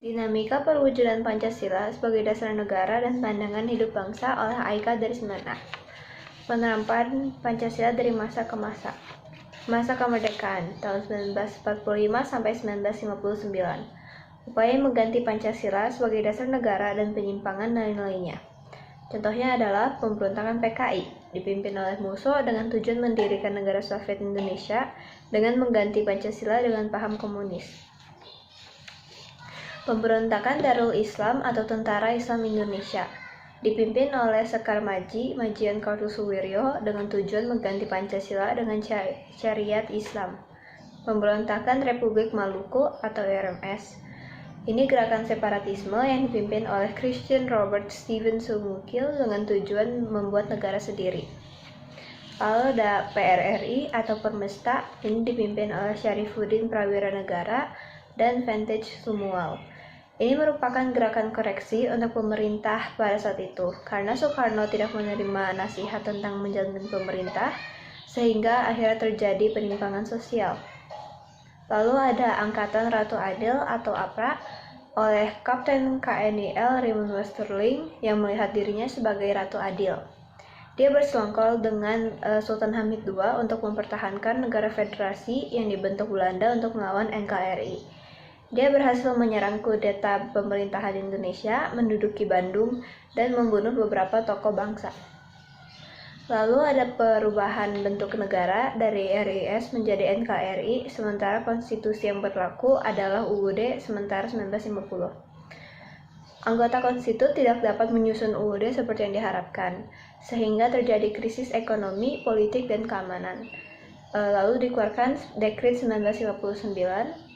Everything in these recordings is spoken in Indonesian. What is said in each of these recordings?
Dinamika perwujudan Pancasila sebagai dasar negara dan pandangan hidup bangsa oleh Aika dari Semana. Penerapan Pancasila dari masa ke masa. Masa kemerdekaan tahun 1945 sampai 1959. Upaya mengganti Pancasila sebagai dasar negara dan penyimpangan nilai-nilainya. Contohnya adalah pemberontakan PKI, dipimpin oleh Musso dengan tujuan mendirikan negara Soviet Indonesia dengan mengganti Pancasila dengan paham komunis. Pemberontakan Darul Islam atau Tentara Islam Indonesia, dipimpin oleh Sekar Maji, Majian Kartosuwiryo dengan tujuan mengganti Pancasila dengan syariat Islam. Pemberontakan Republik Maluku atau RMS. Ini gerakan separatisme yang dipimpin oleh Christian Robert Stephen Sumukil dengan tujuan membuat negara sendiri. Lalu ada PRRI atau Permesta, ini dipimpin oleh Syarifuddin Prawira Negara dan Vantage Sumual. Ini merupakan gerakan koreksi untuk pemerintah pada saat itu, karena Soekarno tidak menerima nasihat tentang menjalankan pemerintah, sehingga akhirnya terjadi penyimpangan sosial. Lalu ada Angkatan Ratu Adil atau APRA oleh Kapten KNIL Raymond Westerling yang melihat dirinya sebagai Ratu Adil. Dia bersekongkol dengan Sultan Hamid II untuk mempertahankan negara federasi yang dibentuk Belanda untuk melawan NKRI. Dia berhasil menyerang kudeta pemerintahan Indonesia, menduduki Bandung, dan membunuh beberapa tokoh bangsa. Lalu ada perubahan bentuk negara dari RIS menjadi NKRI, sementara konstitusi yang berlaku adalah UUD sementara 1950. Anggota konstitusi tidak dapat menyusun UUD seperti yang diharapkan, sehingga terjadi krisis ekonomi, politik, dan keamanan. Lalu dikeluarkan Dekret 1959,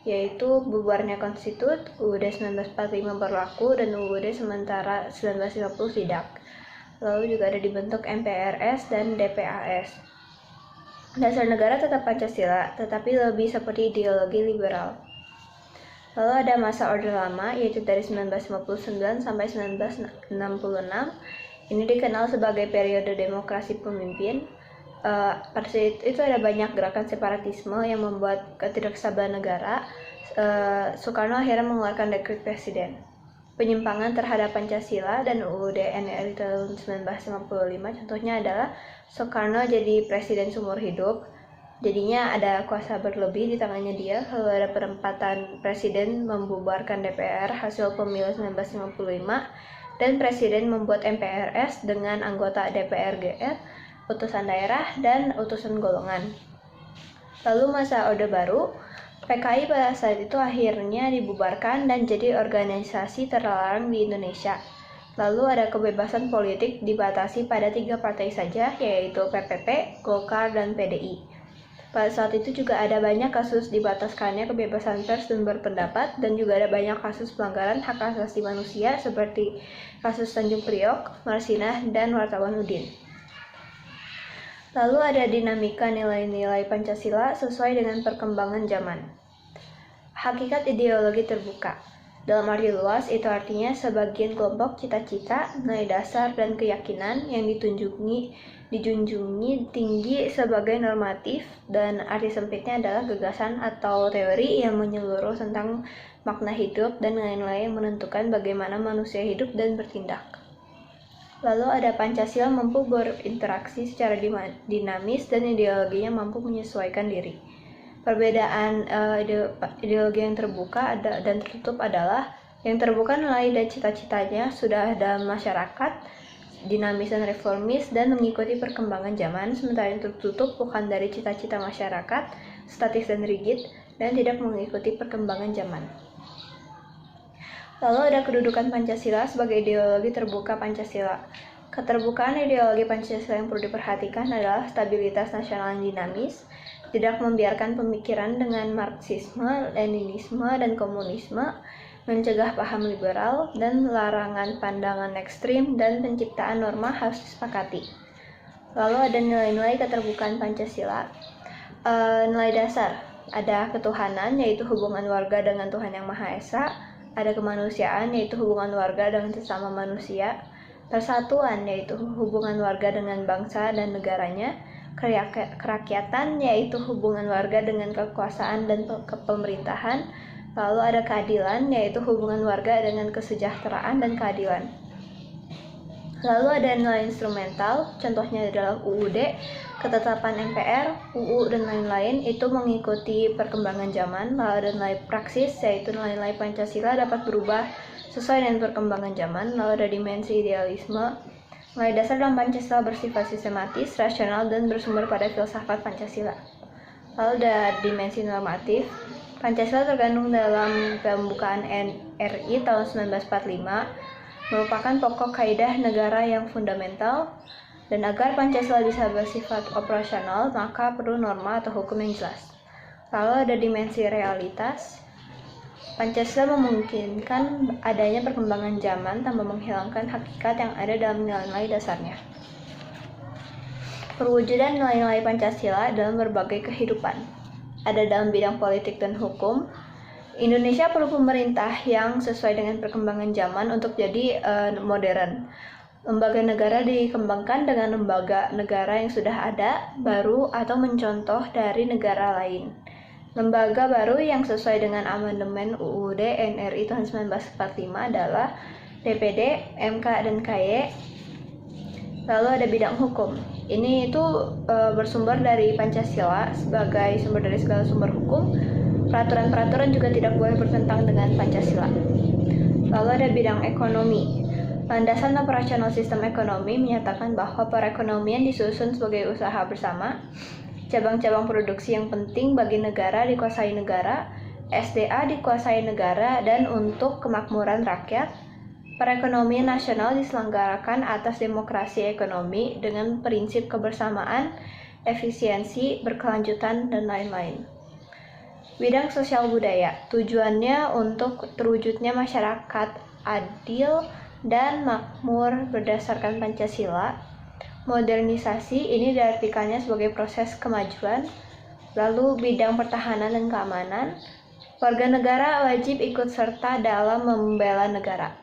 yaitu bubarnya konstitut, UUD 1945 berlaku, dan UUD sementara 1950 tidak. Lalu juga ada dibentuk MPRS dan DPAS. Dasar negara tetap Pancasila, tetapi lebih seperti ideologi liberal. Lalu ada masa Orde Lama, yaitu dari 1959 sampai 1966. Ini dikenal sebagai periode demokrasi pemimpin. Pada saat itu ada banyak gerakan separatisme yang membuat ketidakstabilan negara. Soekarno akhirnya mengeluarkan dekret presiden. Penyimpangan terhadap Pancasila dan UUD NRI tahun 1955 contohnya adalah Soekarno jadi presiden seumur hidup, jadinya ada kuasa berlebih di tangannya dia. Lalu ada perempatan presiden membubarkan DPR hasil pemilu 1955, dan presiden membuat MPRS dengan anggota DPR GR, utusan daerah, dan utusan golongan. Lalu masa Orde Baru, PKI pada saat itu akhirnya dibubarkan dan jadi organisasi terlarang di Indonesia. Lalu ada kebebasan politik dibatasi pada 3 partai saja, yaitu PPP, Golkar, dan PDI. Pada saat itu juga ada banyak kasus dibataskannya kebebasan pers dan berpendapat, dan juga ada banyak kasus pelanggaran hak asasi manusia seperti kasus Tanjung Priok, Marsinah, dan wartawan Udin. Lalu ada dinamika nilai-nilai Pancasila sesuai dengan perkembangan zaman. Hakikat ideologi terbuka. Dalam arti luas, itu artinya sebagian kelompok cita-cita, nilai dasar, dan keyakinan yang dijunjungi tinggi sebagai normatif, dan arti sempitnya adalah gagasan atau teori yang menyeluruh tentang makna hidup dan nilai-nilai yang menentukan bagaimana manusia hidup dan bertindak. Lalu ada Pancasila mampu berinteraksi secara dinamis dan ideologinya mampu menyesuaikan diri. Perbedaan ideologi yang terbuka dan tertutup adalah yang terbuka nilai dan cita-citanya sudah ada masyarakat, dinamis dan reformis, dan mengikuti perkembangan zaman, sementara yang tertutup bukan dari cita-cita masyarakat, statis dan rigid, dan tidak mengikuti perkembangan zaman. Lalu ada kedudukan Pancasila sebagai ideologi terbuka Pancasila. Keterbukaan ideologi Pancasila yang perlu diperhatikan adalah stabilitas nasional yang dinamis, tidak membiarkan pemikiran dengan Marxisme, Leninisme, dan komunisme, mencegah paham liberal, dan larangan pandangan ekstrim, dan penciptaan norma harus disepakati. Lalu ada nilai-nilai keterbukaan Pancasila. Nilai dasar, ada ketuhanan, yaitu hubungan warga dengan Tuhan Yang Maha Esa. Ada kemanusiaan, yaitu hubungan warga dengan sesama manusia. Persatuan, yaitu hubungan warga dengan bangsa dan negaranya. Kerakyatan, yaitu hubungan warga dengan kekuasaan dan kepemerintahan. Lalu ada keadilan, yaitu hubungan warga dengan kesejahteraan dan keadilan. Lalu ada nilai instrumental, contohnya dalam UUD, ketetapan MPR, UU, dan lain-lain, itu mengikuti perkembangan zaman. Lalu ada nilai praksis, yaitu nilai-nilai Pancasila dapat berubah sesuai dengan perkembangan zaman. Lalu ada dimensi idealisme, nilai dasar dalam Pancasila bersifat sistematis, rasional, dan bersumber pada filsafat Pancasila. Lalu ada dimensi normatif, Pancasila terkandung dalam pembukaan NRI tahun 1945, merupakan pokok kaidah negara yang fundamental, dan agar Pancasila bisa bersifat operasional, maka perlu norma atau hukum yang jelas. Lalu ada dimensi realitas, Pancasila memungkinkan adanya perkembangan zaman tanpa menghilangkan hakikat yang ada dalam nilai-nilai dasarnya. Perwujudan nilai-nilai Pancasila dalam berbagai kehidupan. Ada dalam bidang politik dan hukum. Indonesia perlu pemerintah yang sesuai dengan perkembangan zaman untuk jadi modern. Lembaga negara dikembangkan dengan lembaga negara yang sudah ada, baru, atau mencontoh dari negara lain. Lembaga baru yang sesuai dengan amandemen UUD NRI tahun 1945 adalah DPD, MK, dan KY. Lalu ada bidang hukum. Ini itu bersumber dari Pancasila sebagai sumber dari segala sumber hukum. Peraturan-peraturan juga tidak boleh bertentangan dengan Pancasila. Lalu ada bidang ekonomi. Landasan operasional sistem ekonomi menyatakan bahwa perekonomian disusun sebagai usaha bersama. Cabang-cabang produksi yang penting bagi negara dikuasai negara, SDA dikuasai negara, dan untuk kemakmuran rakyat. Perekonomian nasional diselenggarakan atas demokrasi ekonomi dengan prinsip kebersamaan, efisiensi, berkelanjutan, dan lain-lain. Bidang sosial budaya, tujuannya untuk terwujudnya masyarakat adil dan makmur berdasarkan Pancasila. Modernisasi ini diartikannya sebagai proses kemajuan. Lalu bidang pertahanan dan keamanan, warga negara wajib ikut serta dalam membela negara.